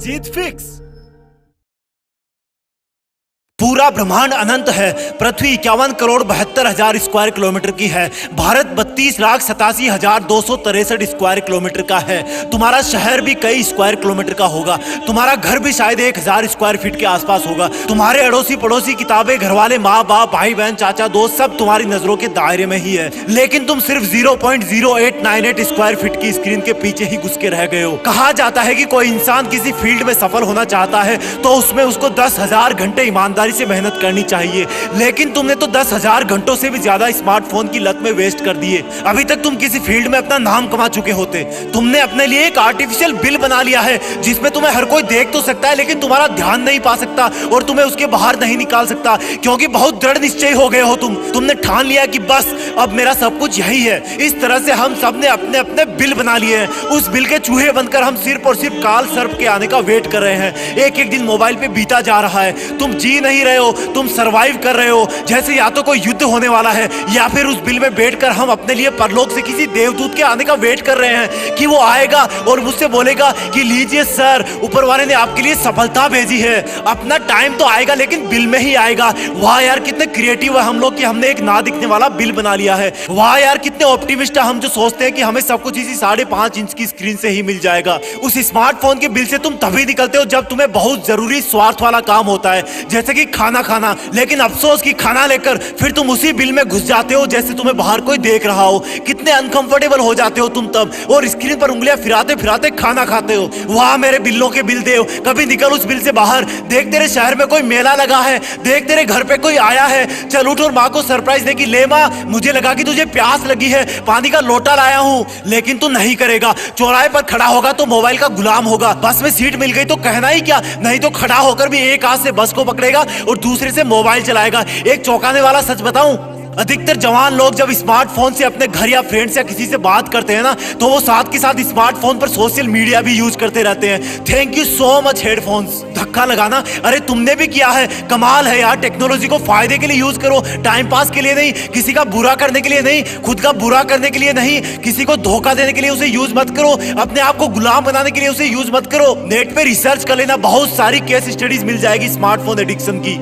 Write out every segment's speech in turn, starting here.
जीत fix. पूरा ब्रह्मांड अनंत है। पृथ्वी 51,72,00,000 स्क्वायर किलोमीटर की है। भारत 32,87,263 स्क्वायर किलोमीटर का है। तुम्हारा शहर भी कई स्क्वायर किलोमीटर का होगा। तुम्हारा घर भी शायद 1,000 स्क्वायर फीट के आसपास होगा। तुम्हारे अड़ोसी पड़ोसी, किताबें, घरवाले, माँ बाप, भाई बहन, चाचा दोस्त सब तुम्हारी नजरों के दायरे में ही है। लेकिन तुम सिर्फ 0.0898 स्क्वायर फीट की स्क्रीन के पीछे ही घुस के रह गए हो। कहा जाता है कि कोई इंसान किसी फील्ड में सफल होना चाहता है तो उसमें उसको 10,000 घंटे ईमानदारी से मेहनत करनी चाहिए। लेकिन तुमने तो 10,000 घंटों से भी ज्यादा स्मार्टफोन की लत में वेस्ट कर दिए। अभी तक तुम किसी फील्ड में अपना नाम कमा चुके होते। तुमने अपने लिए एक आर्टिफिशियल बिल बना लिया है जिसमें तुम्हें हर कोई देख तो सकता है लेकिन तुम्हारा ध्यान नहीं पा सकता और तुम्हें उसके बाहर नहीं निकाल सकता, क्योंकि बहुत दृढ़ निश्चय हो गए हो तुमने ठान लिया कि बस अब मेरा सब कुछ यही है। इस तरह से हम सब ने अपने अपने बिल बना लिए हैं। उस बिल के चूहे बनकर हम सिर्फ और सिर्फ काल सर्प के आने का वेट कर रहे हैं। एक एक दिन मोबाइल पे बीता जा रहा है। तुम जी नहीं रहे हो, तुम सरवाइव कर रहे हो जैसे या तो कोई युद्ध होने वाला है या फिर उस बिल में बैठकर हम अपने लिए परलोक से किसी देवदूत के आने का वेट कर रहे हैं कि वो आएगा और मुझसे बोलेगा कि लीजिए सर, ऊपर वाले ने आपके लिए सफलता भेजी है। अपना टाइम तो आएगा लेकिन बिल में ही आएगा। वाह यार, कितने क्रिएटिव है हम लोग कि हमने एक ना दिखने वाला बिल बना लिया है। वाह यार, कितने ऑप्टिमिस्ट है हम जो सोचते हैं कि हमें सब कुछ इसी 5.5 इंच की स्क्रीन से ही मिल जाएगा। उस स्मार्टफोन के बिल से तुम तभी निकलते हो जब तुम्हें बहुत जरूरी स्वार्थ वाला काम होता है, जैसे कि खाना खाना। लेकिन अफसोस कि खाना लेकर फिर तुम उसी बिल में घुस जाते हो जैसे तुम्हें बाहर कोई देख रहा हो। कितने अनकंफर्टेबल हो जाते हो तुम तब, और स्क्रीन पर उंगलियां फिराते फिराते खाना खाते हो। वाह मेरे बिल्लों के बिल देव, कभी निकल उस बिल से बाहर। देख तेरे शहर में कोई मेला लगा है, देख तेरे घर पे कोई आया है, चल उठ और माँ को सरप्राइज दे कि ले माँ, मुझे लगा कि तुझे प्यास लगी है, पानी का लोटा लाया हूँ। लेकिन तू नहीं करेगा। चौराहे पर खड़ा होगा तो मोबाइल का गुलाम होगा। बस में सीट मिल गई तो कहना ही क्या, नहीं तो खड़ा होकर भी एक हाथ से बस को पकड़ेगा और दूसरे से मोबाइल चलाएगा। एक चौंकाने वाला सच बताऊं, अधिकतर जवान लोग जब स्मार्टफोन से अपने घर या फ्रेंड्स या किसी से बात करते हैं ना, तो वो साथ के साथ स्मार्टफोन पर सोशल मीडिया भी यूज करते रहते हैं। Thank you so much headphones. धक्का लगाना, अरे तुमने भी किया है। कमाल है यार, टेक्नोलॉजी को फायदे के लिए यूज करो, टाइम पास के लिए नहीं, किसी का बुरा करने के लिए नहीं, खुद का बुरा करने के लिए नहीं, किसी को धोखा देने के लिए उसे यूज मत करो, अपने आप को गुलाम बनाने के लिए उसे यूज मत करो। नेट पे रिसर्च कर लेना, बहुत सारी केस स्टडीज मिल जाएगी स्मार्टफोन एडिक्शन की।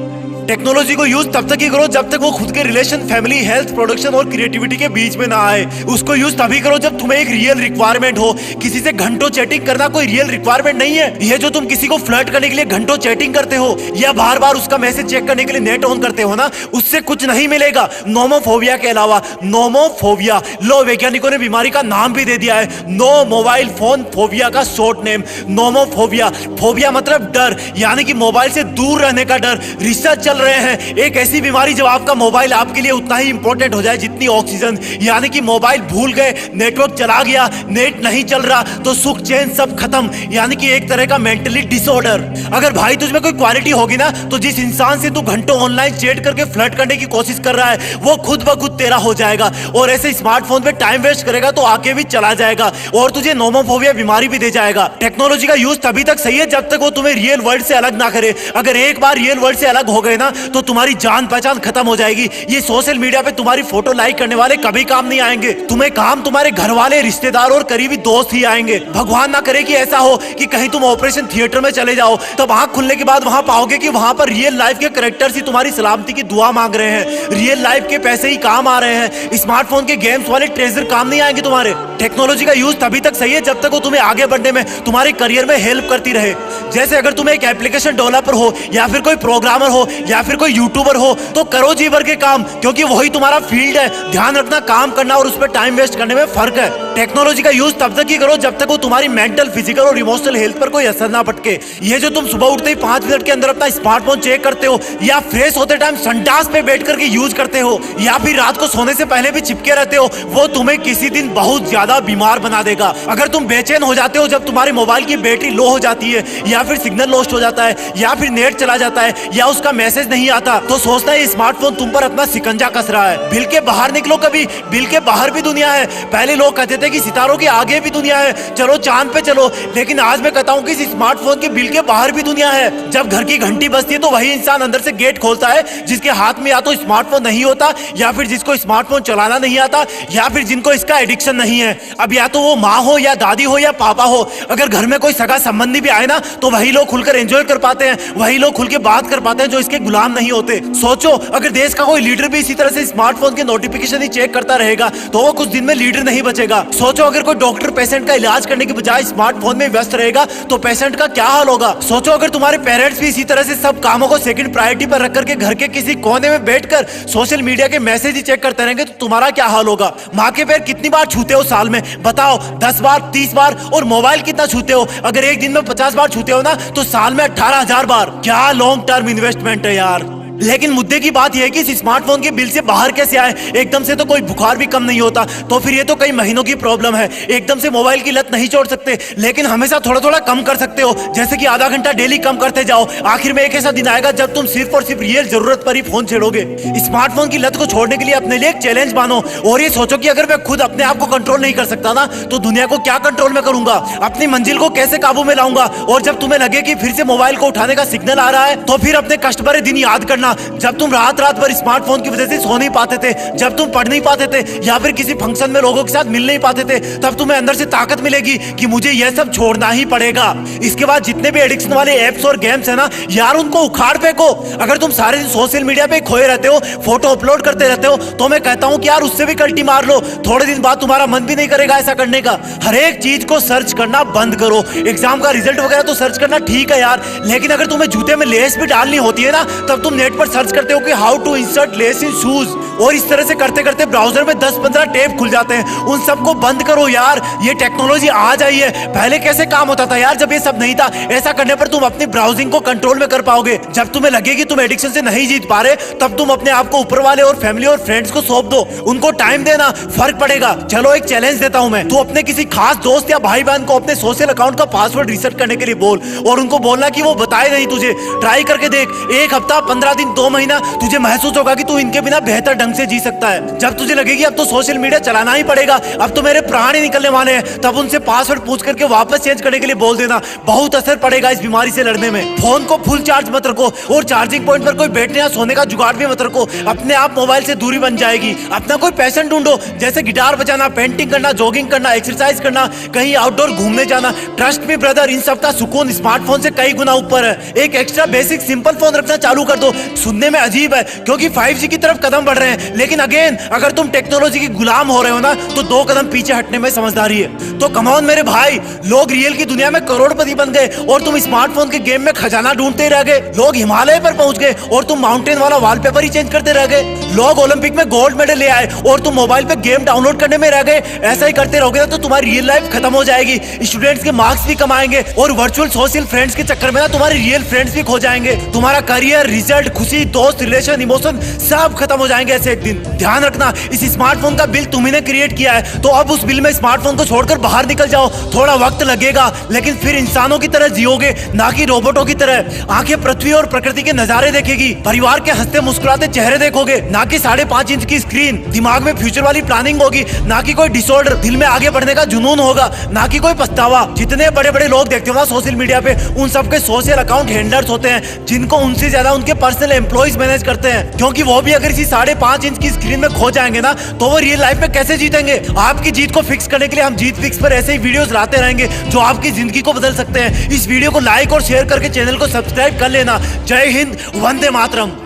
टेक्नोलॉजी को यूज तब तक ही करो जब तक वो खुद के रिलेशन, फैमिली, हेल्थ, प्रोडक्शन और क्रिएटिविटी के बीच में ना आए। उसको यूज तभी करो जब तुम्हें एक रियल रिक्वायरमेंट हो। किसी से घंटों चैटिंग करना कोई रियल रिक्वायरमेंट नहीं है। ये जो तुम किसी को फ्लर्ट करने के लिए घंटों चैटिंग करते हो या बार बार उसका मैसेज चेक करने के लिए नेट ऑन करते हो ना, उससे कुछ नहीं मिलेगा नोमोफोबिया के अलावा। नोमोफोबिया, लो वैज्ञानिकों ने बीमारी का नाम भी दे दिया है, नो मोबाइल फोन फोबिया का शॉर्ट नेम नोमोफोबिया। फोबिया मतलब डर, यानी कि मोबाइल से दूर रहने का डर। रिसर्च चल रहे हैं, एक ऐसी बीमारी जब आपका मोबाइल आपके लिए उतना ही इंपॉर्टेंट हो जाए जितनी ऑक्सीजन, यानी कि मोबाइल भूल गए, नेटवर्क चला गया, नेट नहीं चल रहा तो सुख चैन सब खत्म, यानी कि एक तरह का मेंटली डिसऑर्डर। अगर भाई तुझमें कोई क्वालिटी होगी ना, तो जिस इंसान से तू घंटों ऑनलाइन चैट करके फ्लर्ट करने की कोशिश कर रहा है वो खुद ब खुद तेरा हो जाएगा, और ऐसे स्मार्टफोन पे टाइम वेस्ट करेगा तो आके भी चला जाएगा और तुझे नोमोफोबिया बीमारी भी दे जाएगा। टेक्नोलॉजी का यूज तभी तक सही है जब तक वो तुम्हें रियल वर्ल्ड से अलग ना करे। अगर एक बार रियल वर्ल्ड से अलग हो गए ना तो तुम्हारी जान पहचान खत्म हो जाएगी। ये सोशल मीडिया पे तुम्हारी फोटो लाइक करने वाले कभी काम नहीं आएंगे। तुम्हें काम तुम्हारे घर वाले, रिश्तेदार और करीबी दोस्त ही आएंगे। भगवान ना करे कि ऐसा हो कि कहीं तुम ऑपरेशन थिएटर में चले जाओ, तब आंख खुलने के बाद वहां पाओगे कि वहां पर रियल लाइफ के कैरेक्टर्स ही तुम्हारी सलामती की दुआ मांग रहे हैं, रियल लाइफ के पैसे ही काम आ रहे हैं। स्मार्टफोन के गेम्स वाले ट्रेजर काम नहीं आएंगे तुम्हारे। टेक्नोलॉजी का यूज तभी तक सही है जब तक वो तुम्हें आगे बढ़ने में, तुम्हारे करियर में हेल्प करती रहे। जैसे अगर तुम एक एप्लीकेशन डेवलपर हो या फिर कोई प्रोग्रामर हो या फिर कोई यूट्यूबर हो तो करो जी भर के काम, क्योंकि वही तुम्हारा फील्ड है। ध्यान रखना, काम करना और उस पर टाइम वेस्ट करने में फर्क है। टेक्नोलॉजी का यूज तब तक ही करो जब तक वो तुम्हारी मेंटल, फिजिकल और इमोशनल हेल्थ पर कोई असर ना पटके। ये जो तुम सुबह उठते ही 5 मिनट के अंदर अपना स्मार्टफोन चेक करते हो, या फ्रेश होते टाइम संडास पे बैठ करके यूज करते हो, या फिर रात को सोने से पहले भी चिपके रहते हो, वो तुम्हें किसी दिन बहुत ज्यादा बीमार बना देगा। अगर तुम बेचैन हो जाते हो जब तुम्हारे मोबाइल की बैटरी लो हो जाती है, या फिर सिग्नल लॉस्ट हो जाता है, या फिर नेट चला जाता है, या उसका मैसेज मैसेज नहीं आता तो सोचता है स्मार्टफोन तुम पर अपना शिकंजा कस रहा है। बिल के बाहर निकलो कभी, बिल के बाहर भी दुनिया है। पहले लोग कहते थे कि सितारों के आगे भी दुनिया है, चलो चांद पे चलो, लेकिन आज मैं कहता हूँ कि इस स्मार्टफोन के बिल के बाहर भी दुनिया है। जब घर की घंटी बजती है तो वही इंसान अंदर से गेट खोलता है जिसके हाथ में या तो स्मार्टफोन नहीं होता, या फिर जिसको स्मार्टफोन चलाना नहीं आता, या फिर जिनको इसका एडिक्शन नहीं है। अब या तो वो माँ हो या दादी हो या पापा हो, अगर घर में कोई सगा संबंधी भी आए ना तो वही लोग खुलकर एंजॉय कर पाते हैं, वही लोग खुल के बात कर पाते हैं जो इसके गुलाम नहीं होते। सोचो अगर देश का कोई लीडर भी इसी तरह से स्मार्टफोन के नोटिफिकेशन ही चेक करता रहेगा तो वो कुछ दिन में लीडर नहीं बचेगा। सोचो अगर कोई डॉक्टर पेशेंट का इलाज करने की बजाय स्मार्टफोन में व्यस्त रहेगा तो पेशेंट का क्या हाल होगा। सोचो अगर तुम्हारे पेरेंट्स भी इसी तरह से सब कामों को सेकंड प्रायोरिटी पर रख करके घर के किसी कोने में बैठकर सोशल मीडिया के मैसेज ही चेक करते रहेंगे तो तुम्हारा क्या हाल होगा। माँ के पैर कितनी बार छूते हो साल में, बताओ 10 बार 30 बार, और मोबाइल कितना छूते हो? अगर एक दिन में 50 बार छूते हो ना तो साल में 18,000 बार। क्या लॉन्ग टर्म इन्वेस्टमेंट है यार। लेकिन मुद्दे की बात यह है कि इस स्मार्टफोन के बिल से बाहर कैसे आए। एकदम से तो कोई बुखार भी कम नहीं होता, तो फिर ये तो कई महीनों की प्रॉब्लम है। एकदम से मोबाइल की लत नहीं छोड़ सकते, लेकिन हमेशा थोड़ा थोड़ा कम कर सकते हो, जैसे कि आधा घंटा डेली कम करते जाओ। आखिर में एक ऐसा दिन आएगा जब तुम सिर्फ और सिर्फ रियल जरूरत पर ही फोन छेड़ोगे। स्मार्टफोन की लत को छोड़ने के लिए अपने लिए एक चैलेंज मानो और ये सोचो कि अगर मैं खुद अपने आप को कंट्रोल नहीं कर सकता ना तो दुनिया को क्या कंट्रोल में करूंगा, अपनी मंजिल को कैसे काबू में लाऊंगा। और जब तुम्हें लगे कि फिर से मोबाइल को उठाने का सिग्नल आ रहा है तो फिर अपने कष्ट भरे दिन याद करना जब तुम रात रात भर स्मार्टफोन की वजह से सो नहीं पाते थे, जब तुम पढ़ नहीं पाते थे या फिर किसी फंक्शन में लोगों के साथ मिल नहीं पाते थे। तब तुम्हें अंदर से ताकत मिलेगी कि मुझे यह सब छोड़ना ही पड़ेगा। इसके बाद जितने भी एडिक्शन वाले एप्स और गेम्स है ना यार, उनको उखाड़ फेंको। अगर तुम सारे दिन सोशल मीडिया पे खोए रहते हो, फोटो अपलोड करते रहते हो, तो मैं कहता हूँ कि यार उससे भी कल्टी मार लो। थोड़े दिन बाद तुम्हारा मन भी नहीं करेगा ऐसा करने का। हर एक चीज को सर्च करना बंद करो। एग्जाम का रिजल्ट वगैरह तो सर्च करना ठीक है यार, लेकिन अगर तुम्हें जूते में लेस भी डालनी होती है ना तब तुम नेट पर सर्च करते हो कि how to insert lace in shoes, और इस तरह से करते करते ब्राउजर में 10-15 टैब खुल जाते हैं। उन सबको बंद करो यार, ये टेक्नोलॉजी आ जाई है। पहले कैसे काम होता था यार जब ये सब नहीं था। ऐसा करने पर तुम अपनी ब्राउजिंग को कंट्रोल में कर पाओगे। जब तुम्हें लगे कि तुम एडिक्शन से नहीं जीत पा रहे तब तुम अपने आप को ऊपर वाले और फैमिली और फ्रेंड्स को सौंप दो, उनको टाइम देना, फर्क पड़ेगा। चलो एक चैलेंज देता हूं मैं, तू अपने किसी खास दोस्त या भाई बहन को अपने सोशल अकाउंट का पासवर्ड रीसेट करने के लिए बोल और उनको बोलना कि वो बताए नहीं तुझे। ट्राई करके देख, 1 हफ्ता, 15 दिन, 2 महीना, तुझे महसूस होगा कि तू इनके बिना बेहतर ढंग से जी सकता है। जब तुझे लगेगी अब तो सोशल मीडिया चलाना ही पड़ेगा, अब तो मेरे प्राण ही निकलने वाले हैं, तब उनसे पासवर्ड पूछ करके वापस चेंज करने के लिए बोल देना। बहुत असर पड़ेगा इस बीमारी से लड़ने में। फोन को फुल चार्ज मत रखो और चार्जिंग पॉइंट पर कोई बैठने या सोने का जुगाड़ भी मत रखो। अपने आप मोबाइल से दूरी बन जाएगी। अपना कोई पैशन ढूंढो, जैसे गिटार बजाना, पेंटिंग करना, जॉगिंग करना, एक्सरसाइज करना, कहीं आउटडोर घूमने जाना। ट्रस्ट मी ब्रदर, इन सब का सुकून स्मार्टफोन से कई गुना ऊपर है। एक एक्स्ट्रा बेसिक सिंपल फोन रखना चालू कर दो। सुनने में अजीब है क्योंकि 5G की तरफ कदम बढ़ रहे हैं, लेकिन अगेन अगर तुम टेक्नोलॉजी के गुलाम हो रहे हो ना तो 2 कदम पीछे हटने में समझदारी है। तो कम ऑन मेरे भाई, लोग रियल की दुनिया में करोड़पति बन गए और तुम स्मार्टफोन के गेम में खजाना ढूंढते रह गए। लोग हिमालय पर पहुंच गए और तुम माउंटेन वाला वॉलपेपर ही चेंज करते रह गए। लोग ओलंपिक में गोल्ड मेडल ले आए और तुम मोबाइल पे गेम डाउनलोड करने में रह गए। ऐसा ही करते रहोगे तो तुम्हारी रियल लाइफ खत्म हो जाएगी। स्टूडेंट्स के मार्क्स भी कम आएंगे और वर्चुअल सोशल फ्रेंड्स के चक्कर में ना तुम्हारे रियल फ्रेंड्स भी खो जाएंगे। तुम्हारा करियर, रिजल्ट, खुशी, दोस्त, रिलेशन, इमोशन सब खत्म हो जाएंगे ऐसे एक दिन। ध्यान रखना, इस स्मार्टफोन का बिल तुम्ही ने क्रिएट किया है, तो अब उस बिल में स्मार्टफोन को छोड़कर बाहर निकल जाओ। थोड़ा वक्त लगेगा लेकिन फिर इंसानों की तरह जियोगे, ना कि रोबोटों की तरह। आंखें पृथ्वी और प्रकृति के नजारे देखेगी, परिवार के हंसते मुस्कुराते चेहरे देखोगे, ना कि 5.5 इंच की स्क्रीन। दिमाग में फ्यूचर वाली प्लानिंग होगी, ना कि कोई डिसऑर्डर। दिल में आगे बढ़ने का जुनून होगा, ना कि कोई पछतावा। जितने बड़े बड़े लोग देखते हो ना सोशल मीडिया पे, उन सबके सोशल अकाउंट हैंडलर्स होते हैं जिनको उनसे ज्यादा उनके पर्सनल एम्प्लॉइज मैनेज करते हैं, क्योंकि वो भी अगर इसी 5.5 इंच की स्क्रीन में खो जाएंगे ना तो वो रियल लाइफ में कैसे जीतेंगे। आपकी जीत को फिक्स करने के लिए हम जीत फिक्स पर ऐसे ही वीडियोस लाते रहेंगे जो आपकी जिंदगी को बदल सकते हैं। इस वीडियो को लाइक और शेयर करके चैनल को सब्सक्राइब कर लेना। जय हिंद, वंदे मातरम।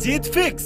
जीत फिक्स।